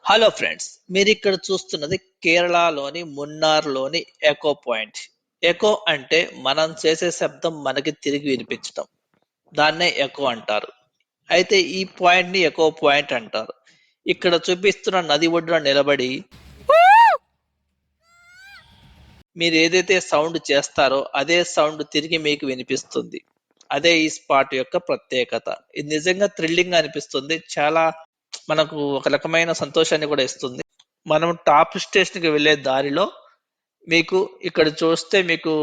Hello friends, మీరు ఇక్కడ చూస్తున్నది కేరళలోని మున్నార్లోని ఎకో పాయింట్. ఎకో అంటే మనం చేసే శబ్దం మనకి తిరిగి వినిపించటం. దాన్నే ఎకో అంటారు. అయితే ఈ పాయింట్ ని ఎకో పాయింట్ అంటారు. ఇక్కడ చూపిస్తున్న నది ఒడ్డున నిలబడి మీరు ఏదైతే సౌండ్ చేస్తారో అదే సౌండ్ తిరిగి మీకు వినిపిస్తుంది. అదే ఈ స్పాట్ యొక్క ప్రత్యేకత. ఇది నిజంగా థ్రిల్లింగ్ అనిపిస్తుంది. చాలా మనకు ఒక రకమైన సంతోషాన్ని కూడా ఇస్తుంది. మనం టాప్ స్టేషన్ కి వెళ్ళే దారిలో మీకు ఇక్కడ చూస్తే మీకు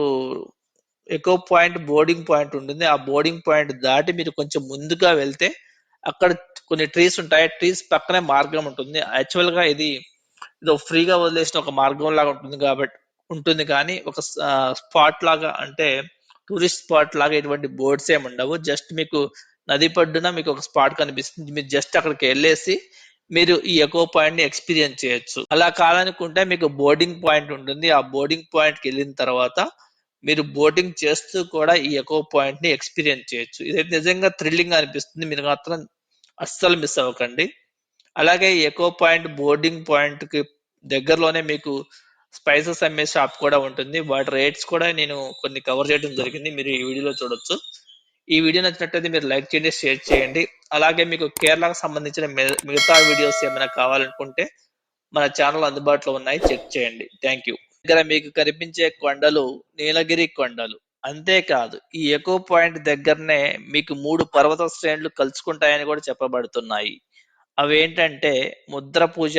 ఎకో పాయింట్ బోర్డింగ్ పాయింట్ ఉంటుంది. ఆ బోర్డింగ్ పాయింట్ దాటి మీరు కొంచెం ముందుగా వెళ్తే అక్కడ కొన్ని ట్రీస్ ఉంటాయి. ట్రీస్ పక్కనే మార్గం ఉంటుంది. యాక్చువల్ గా ఇది ఫ్రీగా వదిలేసిన ఒక మార్గం లాగా ఉంటుంది కాబట్టి ఉంటుంది, కానీ ఒక స్పాట్ లాగా, అంటే టూరిస్ట్ స్పాట్ లాగా ఎటువంటి బోర్డ్స్ ఏమి ఉండవు. జస్ట్ మీకు నది పడ్డున మీకు ఒక స్పాట్ కనిపిస్తుంది. మీరు జస్ట్ అక్కడికి వెళ్ళేసి మీరు ఈ ఎకో పాయింట్ ని ఎక్స్పీరియన్స్ చేయొచ్చు. అలా కాదనుకుంటే మీకు బోర్డింగ్ పాయింట్ ఉంటుంది. ఆ బోర్డింగ్ పాయింట్ కి వెళ్ళిన తర్వాత మీరు బోటింగ్ చేస్తూ కూడా ఈ ఎకో పాయింట్ ని ఎక్స్పీరియన్స్ చేయొచ్చు. ఇదైతే నిజంగా థ్రిల్లింగ్ అనిపిస్తుంది. మీరు మాత్రం అస్సలు మిస్ అవ్వకండి. అలాగే ఈ ఎకో పాయింట్ బోర్డింగ్ పాయింట్ కి దగ్గరలోనే మీకు స్పైసెస్ అమ్మే షాప్ కూడా ఉంటుంది. వాటి రేట్స్ కూడా నేను కొన్ని కవర్ చేయడం జరిగింది. మీరు ఈ వీడియోలో చూడొచ్చు. ఈ వీడియో నచ్చినట్లయితే మీరు లైక్ చేయండి, షేర్ చేయండి. అలాగే మీకు కేరళకు సంబంధించిన మిగతా వీడియోస్ ఏమైనా కావాలనుకుంటే మన ఛానల్ అందుబాటులో ఉన్నాయి, చెక్ చేయండి. Thank you. దగ్గర మీకు కనిపించే కొండలు నీలగిరి కొండలు. అంతేకాదు, ఈ ఎకో పాయింట్ దగ్గరనే మీకు 3 పర్వత శ్రేణులు కలుసుకుంటాయని కూడా చెప్పబడుతున్నాయి. అవేంటంటే ముద్ర పూజ,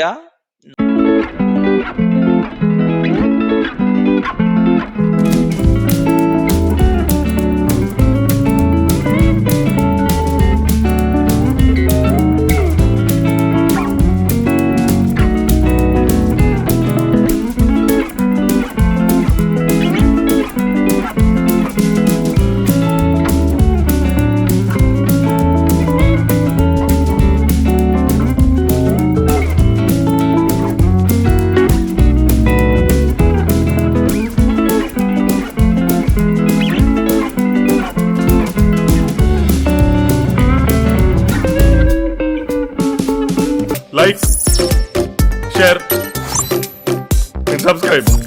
like, share, and subscribe.